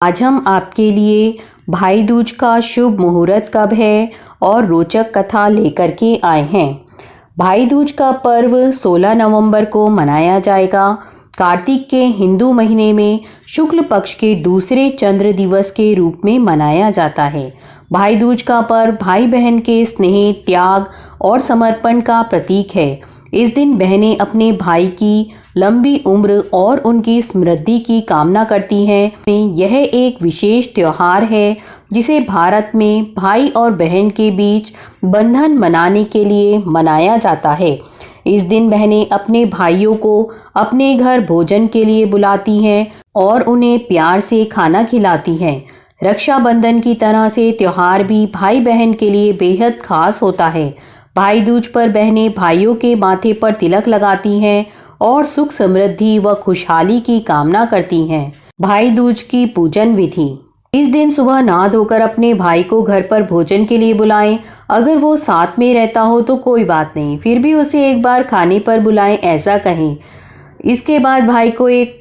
आज हम आपके लिए भाई दूज का शुभ मुहूर्त कब है और रोचक कथा लेकर के आए हैं। भाई दूज का पर्व 16 नवंबर को मनाया जाएगा। कार्तिक के हिंदू महीने में शुक्ल पक्ष के दूसरे चंद्र दिवस के रूप में मनाया जाता है। भाई दूज का पर्व भाई बहन के स्नेह, त्याग और समर्पण का प्रतीक है। इस दिन बहनें अपने भाई की लंबी उम्र और उनकी समृद्धि की कामना करती हैं। यह एक विशेष त्योहार है जिसे भारत में भाई और बहन के बीच बंधन मनाने के लिए मनाया जाता है। इस दिन बहनें अपने भाइयों को अपने घर भोजन के लिए बुलाती हैं और उन्हें प्यार से खाना खिलाती हैं। रक्षाबंधन की तरह से त्योहार भी भाई बहन के लिए बेहद खास होता है। भाई दूज पर बहनें भाइयों के माथे पर तिलक लगाती हैं और सुख समृद्धि व खुशहाली की कामना करती हैं। भाई दूज की पूजन विधि। इस दिन सुबह नहा धोकर अपने भाई को घर पर भोजन के लिए बुलाएं। अगर वो साथ में रहता हो तो कोई बात नहीं, फिर भी उसे एक बार खाने पर बुलाएं, ऐसा कहें। इसके बाद भाई को एक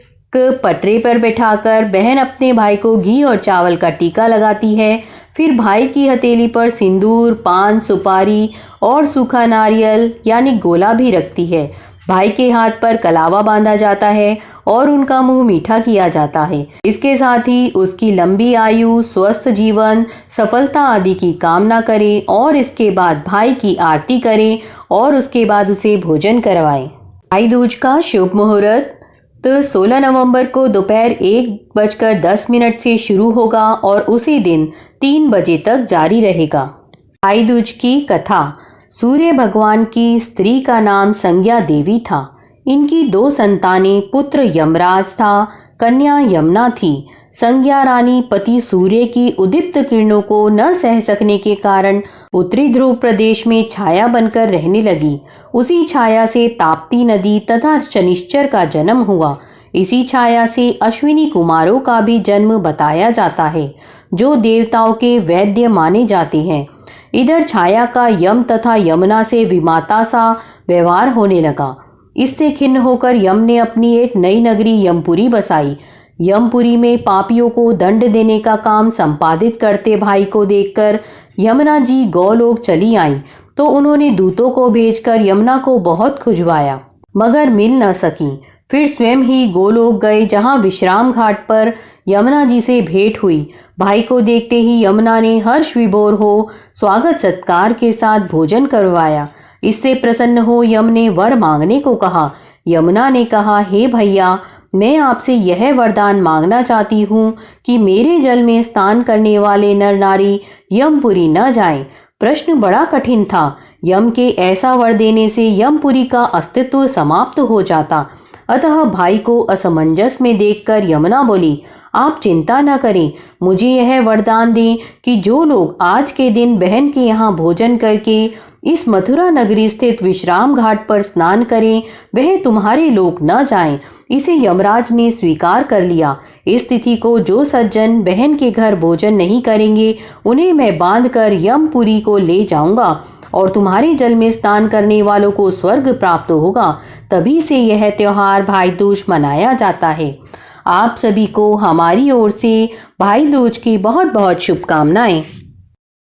पटरे पर बैठाकर बहन अपने भाई को घी और चावल का टीका लगाती है। फिर भाई की हथेली पर सिंदूर, पान, सुपारी और सूखा नारियल यानी गोला भी रखती है। भाई के हाथ पर कलावा बांधा जाता है और उनका मुंह मीठा किया जाता है। इसके साथ ही उसकी लंबी आयु, स्वस्थ जीवन, सफलता आदि की कामना करें और इसके बाद भाई की आरती करें और उसके बाद उसे भोजन करवाएं। भाई दूज का शुभ मुहूर्त तो 16 नवंबर को दोपहर 1:10 से शुरू होगा और उसी दिन 3 बजे तक जारी रहेगा। भाई दूज की कथा। सूर्य भगवान की स्त्री का नाम संज्ञा देवी था। इनकी 2 संतानें, पुत्र यमराज था, कन्या यमुना थी। संज्ञा रानी पति सूर्य की उदीप्त किरणों को न सह सकने के कारण उत्तरी ध्रुव प्रदेश में छाया बनकर रहने लगी। उसी छाया से ताप्ती नदी तथा शनिश्चर का जन्म हुआ। इसी छाया से अश्विनी कुमारों का भी जन्म बताया जाता है, जो देवताओं के वैद्य माने जाते हैं। इधर छाया का यम तथा यमुना से विमाता सा व्यवहार होने लगा। इससे खिन्न होकर यम ने अपनी एक नई नगरी यमपुरी बसाई। यमपुरी में पापियों को दंड देने का काम संपादित करते भाई को देखकर यमुना जी गौलोक चली आईं, तो उन्होंने दूतों को भेजकर यमुना को बहुत खुजवाया, मगर मिल न सकी। फिर स्वयं ही गोलोक गए, जहां विश्राम घाट पर यमुना जी से भेंट हुई। भाई को देखते ही यमुना ने हर्ष विभोर हो स्वागत सत्कार के साथ भोजन करवाया। इससे प्रसन्न हो यम ने वर मांगने को कहा। यमुना ने कहा, हे भैया, मैं आपसे यह वरदान मांगना चाहती हूँ कि मेरे जल में स्नान करने वाले नर नारी यमपुरी न जाएं। प्रश्न बड़ा कठिन था। यम के ऐसा वर देने से यमपुरी का अस्तित्व समाप्त हो जाता। अतः भाई को असमंजस में देखकर यमुना बोली, आप चिंता न करें, मुझे यह वरदान दें कि जो लोग आज के दिन बहन के यहाँ भोजन करके इस मथुरा नगरी स्थित विश्राम घाट पर स्नान करें, वह तुम्हारे लोक न जाएं। इसे यमराज ने स्वीकार कर लिया। इस तिथि को जो सज्जन बहन के घर भोजन नहीं करेंगे, उन्हें मैं बांधकर यमपुरी को ले जाऊंगा और तुम्हारे जल में स्नान करने वालों को स्वर्ग प्राप्त होगा। तभी से यह त्योहार भाई दूज मनाया जाता है। आप सभी को हमारी ओर से भाई दूज की बहुत बहुत शुभकामनाएं।